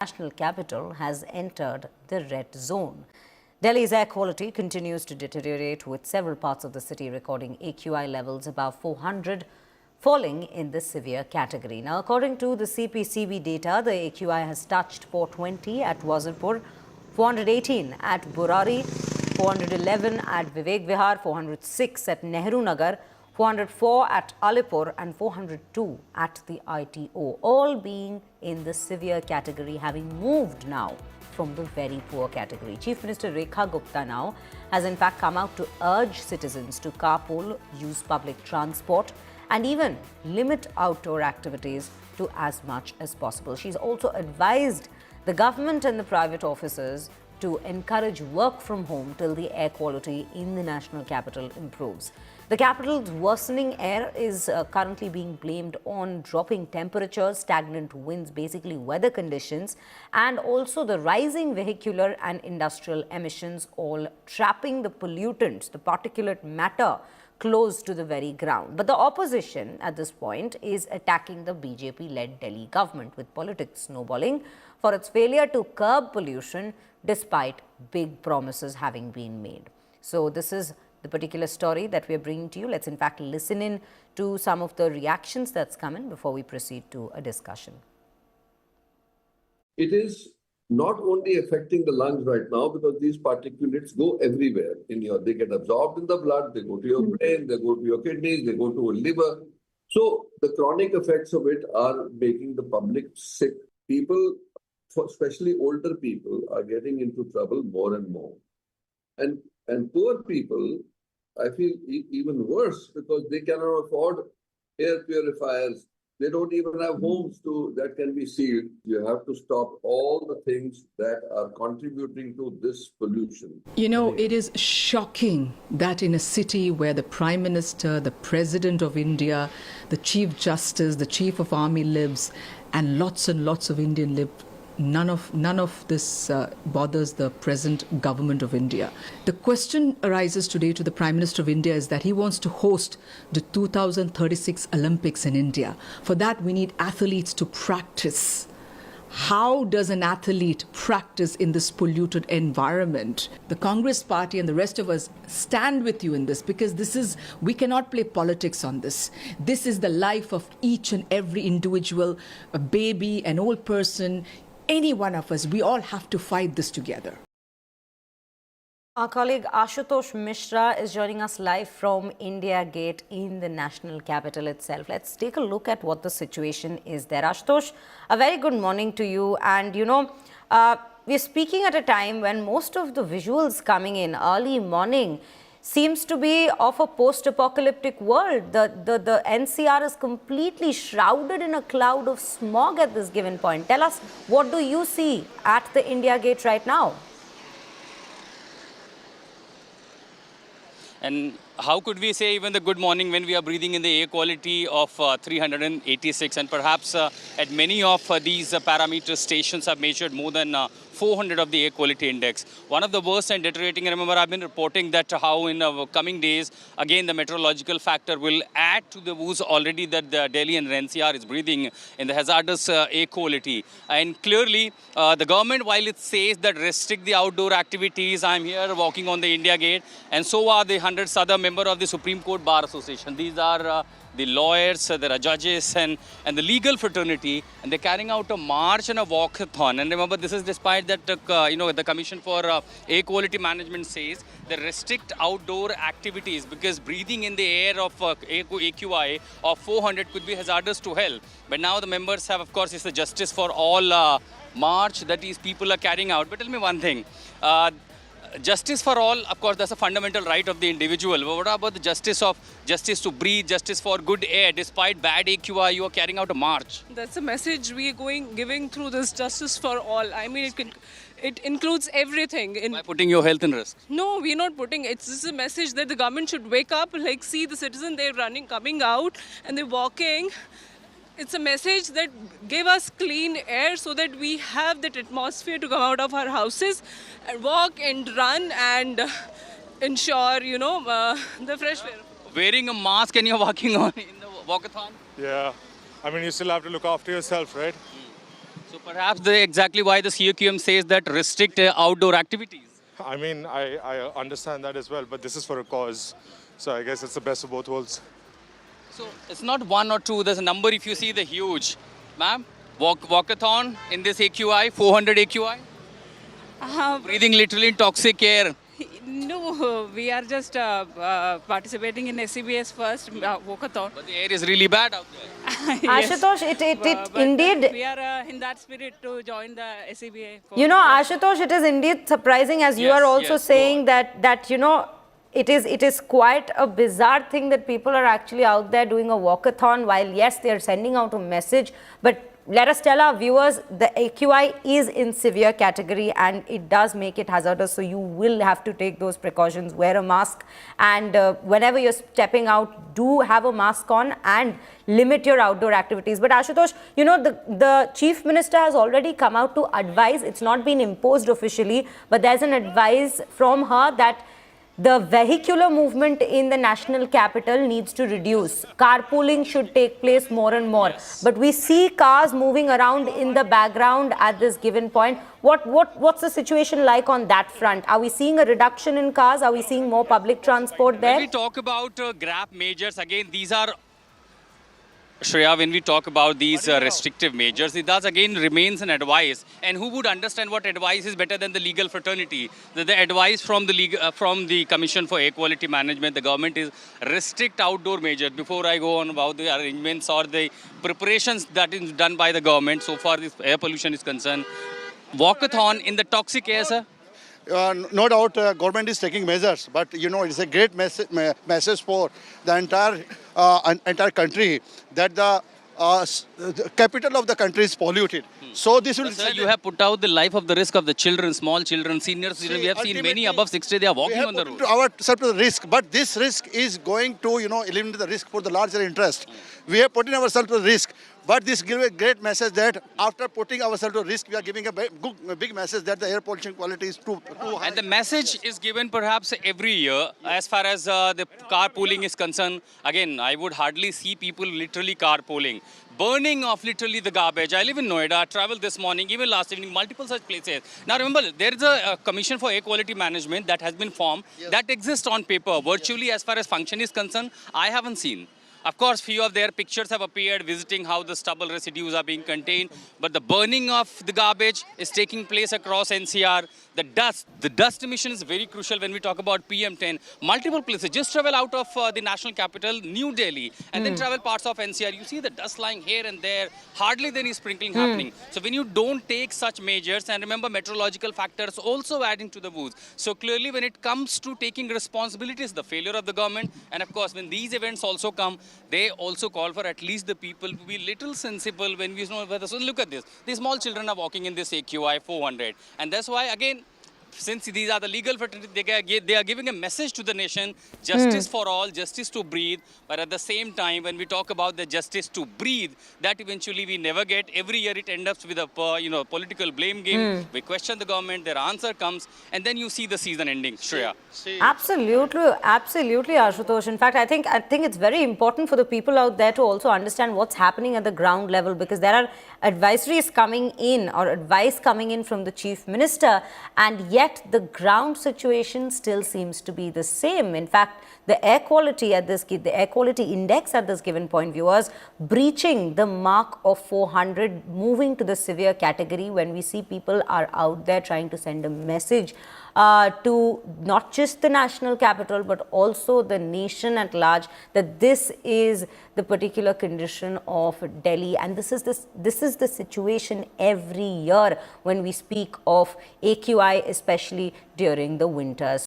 national capital has entered the red zone. Delhi's air quality continues to deteriorate, with several parts of the city recording AQI levels above 400, falling in the severe category. Now, according to the CPCB data, the AQI has touched 420 at Wazirpur, 418 at Burari, 411 at Vivek Vihar, 406 at Nehru Nagar, 404 at Alipur and 402 at the ITO, all being in the severe category, having moved now from the very poor category. Chief Minister Rekha Gupta now has in fact come out to urge citizens to carpool, use public transport and even limit outdoor activities to as much as possible. She's also advised the government and the private offices to encourage work from home till the air quality in the national capital improves. The capital's worsening air is currently being blamed on dropping temperatures, stagnant winds, basically weather conditions, and also the rising vehicular and industrial emissions, all trapping the pollutants, the particulate matter, close to the very ground. But the opposition at this point is attacking the BJP-led Delhi government, with politics snowballing for its failure to curb pollution despite big promises having been made. So this is the particular story that we are bringing to you. Let's in fact listen in to some of the reactions that's come in before we proceed to a discussion. It is not only affecting the lungs right now, because these particulates go everywhere they get absorbed in the blood, they go to your brain, they go to your kidneys, they go to your liver. So the chronic effects of it are making the public sick. People, especially older people, are getting into trouble more and more. And poor people, I feel even worse, because they cannot afford air purifiers. They don't even have homes that can be sealed. You have to stop all the things that are contributing to this pollution. You know, it is shocking that in a city where the Prime Minister, the President of India, the Chief Justice, the Chief of Army lives, and lots of Indian live, none of this bothers the present government of India. The question arises today to the Prime Minister of India is that he wants to host the 2036 Olympics in India. For that, we need athletes to practice. How does an athlete practice in this polluted environment? The Congress party and the rest of us stand with you in this, because we cannot play politics on this. This is the life of each and every individual, a baby, an old person, any one of us. We all have to fight this together. Our colleague Ashutosh Mishra is joining us live from India Gate in the national capital itself. Let's take a look at what the situation is there. Ashutosh, a very good morning to you. And we're speaking at a time when most of the visuals coming in early morning seems to be of a post-apocalyptic world. The NCR is completely shrouded in a cloud of smog at this given point. Tell us, what do you see at the India Gate right now? And how could we say even the good morning when we are breathing in the air quality of 386, and perhaps at many of these parameter stations have measured more than 400 of the air quality index. One of the worst and deteriorating. Remember, I've been reporting that how in the coming days, again, the meteorological factor will add to the woes already that the Delhi and NCR is breathing in the hazardous air quality. And clearly, the government, while it says that restrict the outdoor activities, I'm here walking on the India Gate, and so are the hundreds other members of the Supreme Court Bar Association. These are the lawyers, there are judges and the legal fraternity, and they're carrying out a march and a walkathon. And remember, this is despite that, the Commission for Air Quality Management says they restrict outdoor activities because breathing in the air of AQI of 400 could be hazardous to health. But now the members have, of course, it's the Justice for All march that these people are carrying out. But tell me one thing. Justice for all, of course, that's a fundamental right of the individual. But what about the justice to breathe, justice for good air? Despite bad AQI, you are carrying out a march. That's a message we are giving through this justice for all. I mean, it includes everything. By putting your health in risk? No, we're not putting. It's just a message that the government should wake up, like see the citizen, they're coming out and they're walking. It's a message that give us clean air so that we have that atmosphere to come out of our houses and walk and run and ensure, the fresh air. Wearing a mask and you're walking on in the walkathon? Yeah. I mean, you still have to look after yourself, right? So perhaps exactly why the COQM says that restrict outdoor activities. I mean, I understand that as well, but this is for a cause. So I guess it's the best of both worlds. So it's not one or two, there's a number if you see the huge. Ma'am, walkathon in this AQI, 400 AQI? Breathing literally in toxic air. No, we are just participating in SCBS first walkathon. But the air is really bad out there. Yes. Ashutosh, it But indeed, we are in that spirit to join the SCBA. you know, Ashutosh, it is indeed surprising as you Yes, are also yes, go saying on. that, you know, it is quite a bizarre thing that people are actually out there doing a walkathon while, yes, they are sending out a message. But let us tell our viewers, the AQI is in severe category and it does make it hazardous. So you will have to take those precautions, wear a mask, and whenever you're stepping out, do have a mask on and limit your outdoor activities. But Ashutosh, you know, the Chief Minister has already come out to advise. It's not been imposed officially, but there's an advice from her that the vehicular movement in the national capital needs to reduce. Carpooling should take place more and more. Yes. But we see cars moving around in the background at this given point. What's the situation like on that front? Are we seeing a reduction in cars? Are we seeing more public transport When there? we talk about GRAP measures, again, these are, Shreya, when we talk about these restrictive measures, it does again remains an advice. And who would understand what advice is better than the legal fraternity? The advice from the Commission for Air Quality Management, the government is restrict outdoor measures. Before I go on about the arrangements or the preparations that is done by the government, so far this air pollution is concerned, walkathon in the toxic air, sir? No doubt government is taking measures, but you know, it's a great message for the entire country that the capital of the country is polluted. So this will... But sir, you have put out the life of the risk of the children, small children, seniors. We have seen many above 60, they are walking on the road. We have put ourselves to the risk, but this risk is going to, you know, eliminate the risk for the larger interest. We have put in ourselves to the risk, but this gives a great message that after putting ourselves to risk, we are giving a big message that the air pollution quality is too high. And the message is given perhaps every year as far as the carpooling is concerned. Again, I would hardly see people literally carpooling. Burning of literally the garbage. I live in Noida, traveled this morning, even last evening, multiple such places. Now remember, there is a Commission for Air Quality Management that has been formed, that exists on paper. Virtually, as far as function is concerned, I haven't seen. Of course, few of their pictures have appeared visiting how the stubble residues are being contained. But the burning of the garbage is taking place across NCR. The dust emission is very crucial when we talk about PM10. Multiple places. Just travel out of the national capital, New Delhi, and then travel parts of NCR. You see the dust lying here and there. Hardly any sprinkling happening. So when you don't take such measures, and remember meteorological factors also adding to the woes. So clearly when it comes to taking responsibilities, the failure of the government, and of course when these events also come, they also call for at least the people to be little sensible when we know whether. So look at this. These small children are walking in this AQI 400. And that's why, again, since these are the legal fraternity, they are giving a message to the nation, justice for all, justice to breathe. But at the same time, when we talk about the justice to breathe, that eventually we never get. Every year it ends up with a political blame game. We question the government, their answer comes, and then you see the season ending. Shreya. Absolutely, absolutely, Ashutosh. In fact, I think it's very important for the people out there to also understand what's happening at the ground level, because there are advisories coming in or advice coming in from the Chief Minister, and yet the ground situation still seems to be the same. In fact, the air quality index at this given point, viewers, breaching the mark of 400, moving to the severe category when we see people are out there trying to send a message to not just the national capital but also the nation at large, that this is the particular condition of Delhi, and this is the situation every year when we speak of AQI, especially during the winters.